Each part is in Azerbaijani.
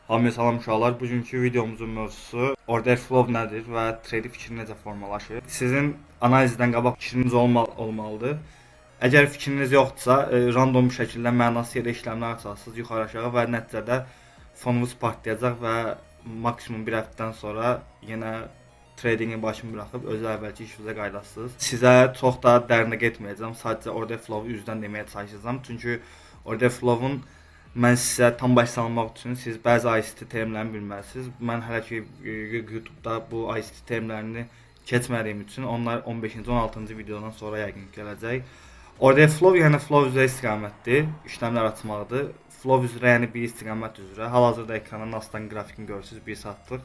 Hamıya salam uşaqlar. Bugünkü videomuzun mövzusu order flow nədir və trade fikri necə formalaşır? Sizin analizdən qabaq fikriniz olmalıdır. Əgər fikriniz yoxdursa, random şəkildə mənasız yerə işləmlər açarsınız yuxarı aşağı və nəticədə fonunuz partlayacaq və maksimum bir həftədən sonra yenə tradingin başını buraxıb öz əvvəlki işinizə qayıdarsınız. Sizə çox da dərinə getməyəcəm. Sadəcə order flow üzdən deməyə çalışacağam. Çünki order flow'un mən sizə tam başlamaq üçün siz bəzi ICT termlərini bilməlisiniz. Mən hələ ki YouTube-da bu ICT termlərini keçmədiyim üçün onlar 15-ci, 16-cı videodan sonra yəqin gələcək. Order flow yəni flow üzrə istiqamətdir, işləmlər açmaqdır. Flow üzrə yəni bir istiqamət üzrə. Hal-hazırda ekranda Nasdaq qrafikini görürsüz, 1 saatlıq.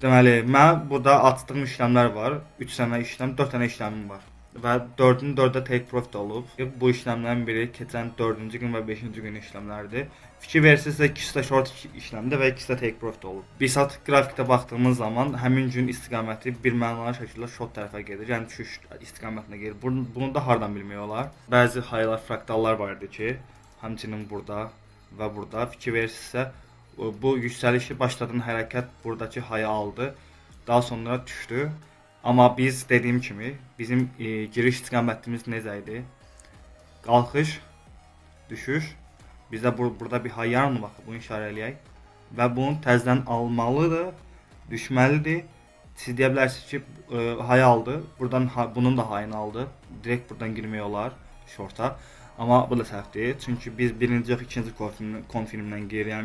Deməli, mən burada açdığım işləmlər var. 3 dənə işləm, 4 dənə işləmim var. Və 4-ün 4-də take profit olub. Bu işləmlərin biri keçən 4-cü gün və 5-ci gün işləmlərdir. Fikir verirsinizsə ikisi də short işləmdə və ikisi də take profit olub. 1 saat qrafikdə baxdığımız zaman həmin gün istiqaməti bir mənalı şəkildə short tərəfə gedir. Yəni düşüş istiqamətinə gedir. Bunu da hardan bilmək olar? Bəzi haylar, fraktallar var idi ki, həmçinin burada və burada fikir verirsinizsə bu yüksəlişi başladan hərəkət buradakı haya aldı. Daha sonra düşdü. Amma biz dediyim kimi bizim giriş istiqamətimiz necə idi? Qalxış, düşüş. Bizdə burada bir hay yarını baxıb bunu işarə eləyək və bunu təzədən almalıdır, düşməlidir. Siz deyə bilərsiniz ki, hay aldı. Buradan bunun da hayını aldı. Direkt buradan girmək olar shorta. Amma bu da səhvdir. Çünki biz birinci yox ikinci konfirmdən geri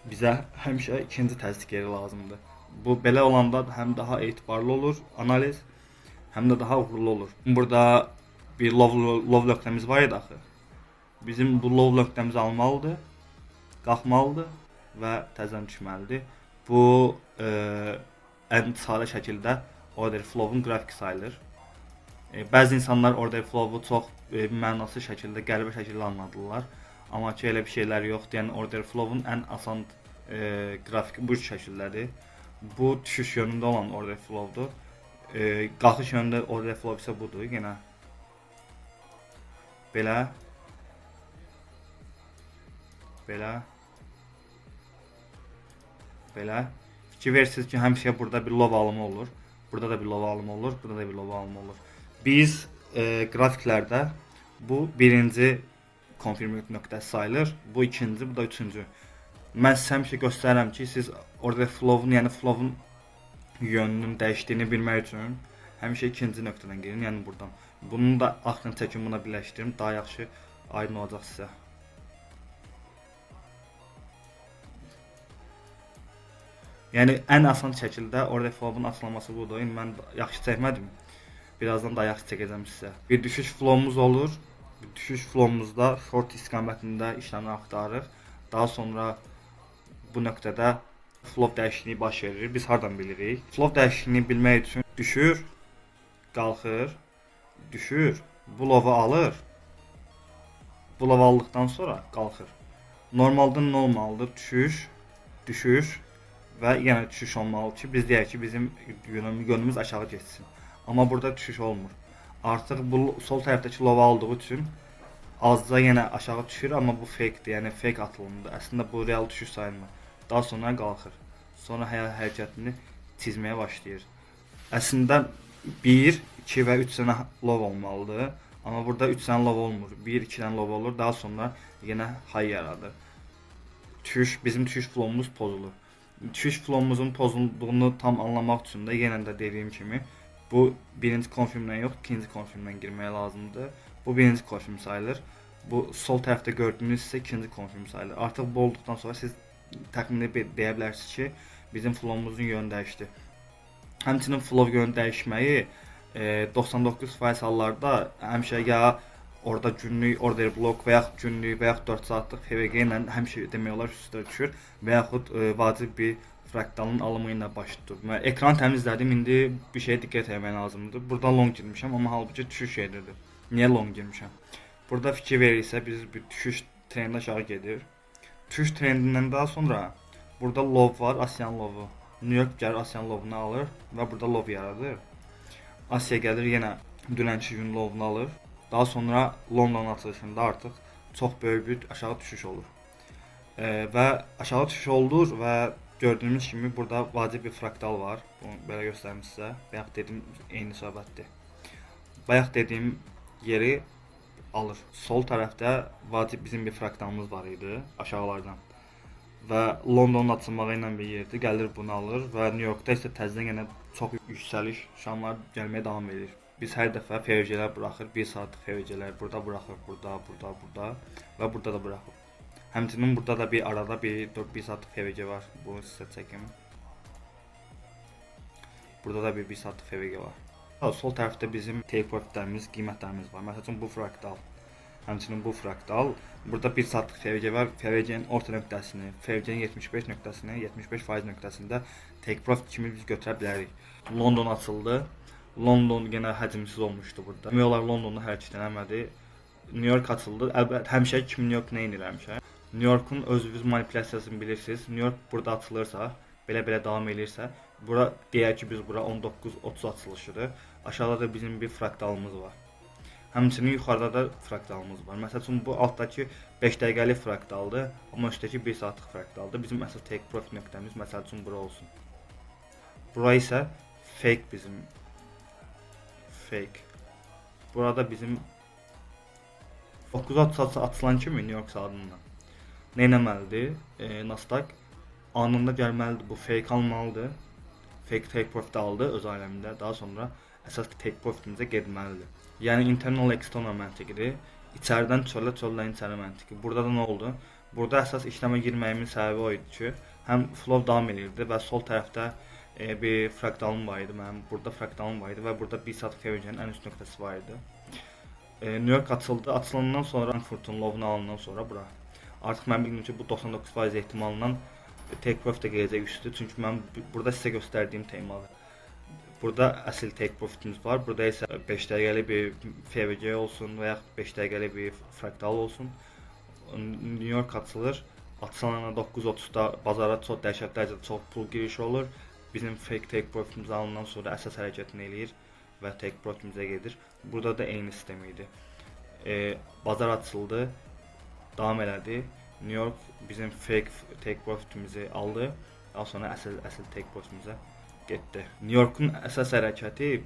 bizə həmişə ikinci təsdiq yeri lazımdır. Bu belə olanda həm daha etibarlı olur analiz, həm də daha uğurlu olur. Burada bir low nöqtəmiz var idi axı. Bizim bu low nöqtəmizi almalıdır, qalxmalıdır və təzədən düşməlidir. Bu ən sadə şəkildə order flow'un qrafiki sayılır. Bəzi insanlar order flow'u çox mənasız şəkildə, qəribə şəkildə anladılar. Amma ki elə bir şeylər yoxdur. Yəni order flow'un ən asan qrafiki bu şəkildədir. Bu düşüş yönündə olan order flow'dur. Qalxış yönündə order flow isə budur. Yenə belə fikir verirsiniz ki, həmişə burada bir low alımı olur. Burada da bir low alımı olur. Burada da bir low alımı olur. Biz qrafiklərdə bu birinci konfirm nöqtəsi sayılır. Bu ikinci, bu da üçüncü. Mən sizə həmişə göstərirəm ki, siz orada flow'un, yəni flow'un yönünün dəyişdiyini bilmək üçün həmişə ikinci nöqtədən girin, yəni buradan. Bunun da axırını çəkin, buna birləşdirin, daha yaxşı aydın olacaq sizə. Yəni ən asan şəkildə orada flow'un açılması budur. Mən yaxşı çəkmədim. Birazdan da yaxşı çəkəcəm sizə. Bir düşüş flow'umuz olur. Bir düşüş flow'umuzda short istiqamətində işləmlər axtarırıq. Daha sonra bu nöqtədə flow dəyişikliyi baş verir. Biz hardan bilirik? Flow dəyişikliyini bilmək üçün düşür, qalxır, düşür, bu lovu alır. Bu lovu aldıqdan sonra qalxır. Normalda nə olmalıdır? Düşüş və yenə düşüş olmalı ki, biz deyək ki, bizim yönümüz aşağı getsin. Amma burada düşüş olmur. Artıq bu sol tərəfdəki lovu aldığı üçün azca yenə aşağı düşür, amma bu fake'dir, yəni fake atılımdır. Əslində bu real düşüş sayılmır. Daha sonra qalxır. Sonra hərəkətini çizməyə başlayır. Əslində 1, 2 və 3 dənə low olmalıdır. Amma burada 3 dənə low olmur. 1, 2 dənə low olur. Daha sonra yenə high yaradır. Bizim düşüş flow'umuz pozulur. Düşüş flow'umuzun pozulduğunu tam anlamaq üçün də yenə də dediyim kimi bu birinci konfirmdən yox, ikinci konfirmdən girmək lazımdır. Bu birinci konfirm sayılır. Bu sol tərəfdə gördüyünüz isə ikinci konfirm sayılır. Artıq bu olduqdan sonra siz təxminən deyə bilərsiniz ki, bizim flow'umuzun yönü dəyişdi. Həmçinin flow yönü dəyişməyi 99% hallarda həmişə ya orada günlük order blok və yaxud günlük və yaxud 4 saatlıq FVG ilə həmişə demək olar üstə düşür və yaxud vacib bir fraktalın alımı ilə baş tutur. Ekran təmizlədim, indi bir şeyə diqqət etmək lazımdır. Burada long girmişəm, amma halbuki düşüş gedirdi. Niyə long girmişəm? Burada fikir verirsə biz bir düşüş trendi aşağı gedir. Düşüş trendindən daha sonra burada low var, Asiyan lowu. New York gəlir Asiyan lowunu alır və burada low yaradır. Asiya gəlir yenə dünənki gün lowunu alır. Daha sonra London açılışında artıq çox böyük bir aşağı düşüş olur. Və aşağı düşüş oldur və gördüyünüz kimi burada vacib bir fraktal var. Bunu belə göstərim sizə. Bayaq dediyim eyni söhbətdir. Bayaq dediyim yeri alır. Sol tərəfdə vacib bizim bir fraktalımız var idi aşağılardan. Və Londonun açılmağı ilə bir yerdir. Gəlir bunu alır və New Yorkda isə təzədən yenə çox yüksəliş şamlar gəlməyə davam edir. Biz hər dəfə FVC-lər buraxır. 1 saatlıq FVC-lər burada buraxır, burada və burada da buraxır. Həmçinin burada da bir arada bir 1 saatlıq FVC var. Bunu sizə çəkim. Burada da bir saatlıq FVC var. Sol tərəfdə bizim take profitlərimiz, qiymətlərimiz var. Məsələn bu fraktal. Həmçinin bu fraktal. Burada 1 saatlıq FVC var. FVC-nin orta nöqtəsini, FVC-nin 75 nöqtəsini, 75% nöqtəsində take profit kimi biz götürə bilərik. London açıldı. London yenə həcmsiz olmuşdu burada. Demək olar Londonda hərəkət eləmədi. New York açıldı. Əlbəttə həmişə kimi New York nə edir həmişə? New York'un özünüz manipulyasiyasını bilirsiniz. New York burada açılırsa, belə davam edirsə, bura deyək ki biz bura 19:30 açılışıdır. Aşağıda da bizim bir fraktalımız var. Həmçinin yuxarıda da fraktalımız var. Məsələn bu altdakı 5 dəqiqəlik fraktaldır, amma üstdəki 1 saatlıq fraktaldır. Bizim əsas take profit nöqtəmiz məsələn bura olsun. Bura isə fake bizim fake. Burada bizim 9:30 açılan kimi New York saatından nə etməlidir? Nasdaq anında gəlməlidir. Bu fake almalıdır. Fake take profit aldı öz aləmində. Daha sonra əsas take profitimizə getməlidir. Yəni internal external məntiqidir. İçəridən çölə, çöldən içəri məntiqi. Burada da nə oldu? Burada əsas işləmə girməyimin səbəbi o idi ki, həm flow davam edirdi və sol tərəfdə bir fraktalım var idi. Mənim burada fraktalım var idi və burada 1 saat FVC-nin ən üst nöqtəsi var idi. New York açıldı. Açılandan sonra Frankfurtun lovunu alandan sonra bura. Artıq mən bildim ki, bu 99% ehtimalından take profit də gələcək üstü. Çünki mən burada sizə göstərdiyim temadır. Burada əsl take profitimiz var. Burada isə 5 dəqiqəlik bir FVC olsun və ya 5 dəqiqəlik bir fraktal olsun. New York açılır. Açılana 9:30-da bazara çox dəhşətli dərəcədə çox pul girişi olur. Bizim fake take profitimizi alandan sonra əsas hərəkətini eləyir və take profitimizə gedir. Burada da eyni sistem idi. Bazar açıldı, davam elədi. New York bizim fake take profitimizi aldı. Daha sonra əsl take profitimizə getdi. New York'un əsas hərəkəti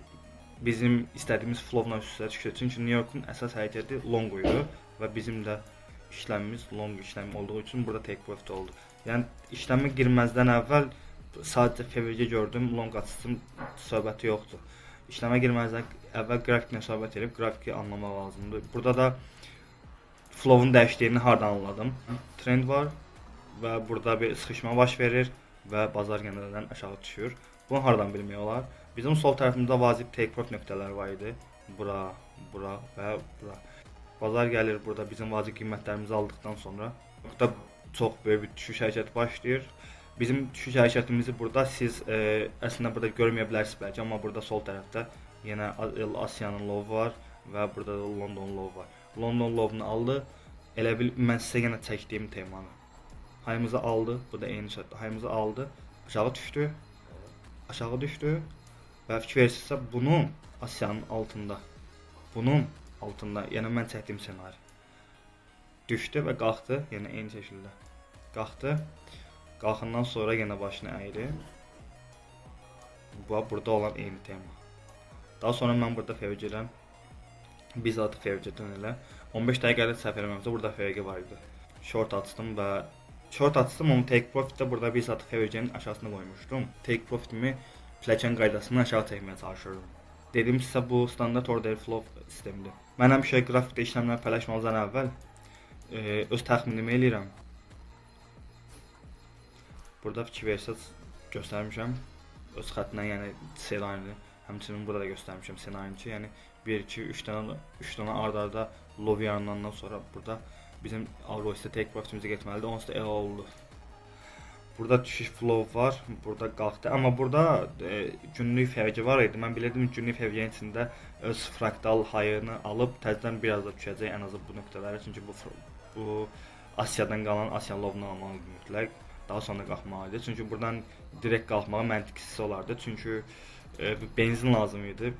bizim istədiyimiz flow-la üstə çıxır. Çünki New York'un əsas hərəkəti long idi və bizim də işləmimiz long işləm olduğu üçün burada take profit oldu. Yəni işləmə girməzdən əvvəl sadəcə FVC gördüm, long açdım, söhbəti yoxdur. İşləmə girməzdən əvvəl qrafiklə söhbət edib qrafiki anlamaq lazımdır. Burada da flow'un dəyişdiyini hardan anladım? Trend var və burada bir sıxışma baş verir və bazar yenədən aşağı düşür. Bunu hardan bilmək olar? Bizim sol tərəfimizdə vacib take profit nöqtələri var idi. Bura, bura və bura. Bazar gəlir burada bizim vacib qiymətlərimizi aldıqdan sonra burada çox böyük bir düşüş hərəkəti başlayır. Bizim düşüş hərəkətimizi burada siz əslində burada görməyə bilərsiniz bəlkə, amma burada sol tərəfdə yenə Asiyanın low var və burada da London low var. London low'unu aldı. Elə bil mən sizə yenə çəkdiyim temanı. Hayımızı aldı. Bu da eyni şərtdə. Hayımızı aldı. Aşağı düşdü. Aşağı düşdü. Və fikir verirsinizsə bunun Asiyanın altında. Bunun altında, yəni mən çəkdiyim ssenari. Düşdü və qalxdı, yenə eyni şəkildə. Qalxdı. Qalxandan sonra yenə başını əydi. Bu burada olan eyni tema. Daha sonra mən burada FVC-dən biz artıq FVC-dən elə 15 dəqiqəlik səhv eləməmsə burada FVC var idi. Short açdım və short açdım, amma take profit-də burada biz artıq FVC-nin aşağısına qoymuşdum. Take profitimi pilləkən qaydasından aşağı çəkməyə çalışıyorum. Dedim sizə bu standart order flow sistemidir. Mən həmişə qrafikdə işləmlər paylaşmazdan əvvəl öz təxminimi eləyirəm. Burada fikir versəz göstərmişəm öz xəttinə, yəni ssenarini, həmçinin burada da göstərmişəm ssenarini ki, yəni 1 2 3 dənə ard-arda low yaranandan sonra burada bizim ROI-də take profitimizə getməlidir. Onsuz da elə oldu. Burada düşüş flow var, burada qalxdı, amma burada günlük FVC var idi. Mən bilirdim günlük FVC-nin içində öz fraktal hayını alıb təzədən biraz da düşəcək ən azı bu nöqtələrə, çünki bu Asiyadan qalan Asiya low-unu almalı mütləq. Daha sonra qalxmalıdır. Çünki buradan direkt qalxmağa məntiqsiz olardı. Çünki benzin lazım idi.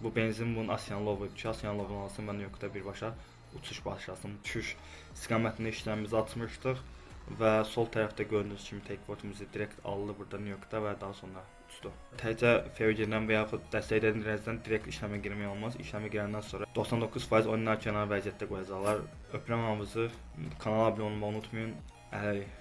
Bu benzin bunun Asiyan lovu idi. Asiyan lovunu alsın, mən New Yorkda birbaşa uçuş başlasın. Düşüş istiqamətində işlərimizi açmışdıq və sol tərəfdə gördüyünüz kimi take-fortumuzu direkt aldı burada New Yorkda və daha sonra uçdu. Təcə Fairgirdən və yaxud dəstəklədən dirəcdən direkt işləmə girmək olmaz. İşləmə girəndən sonra 99% oyunlar kənar vəziyyətdə qoyacaqlar. Öpürəm hamınızı. Kanala abunə olmağı unutmayın. Hələlik.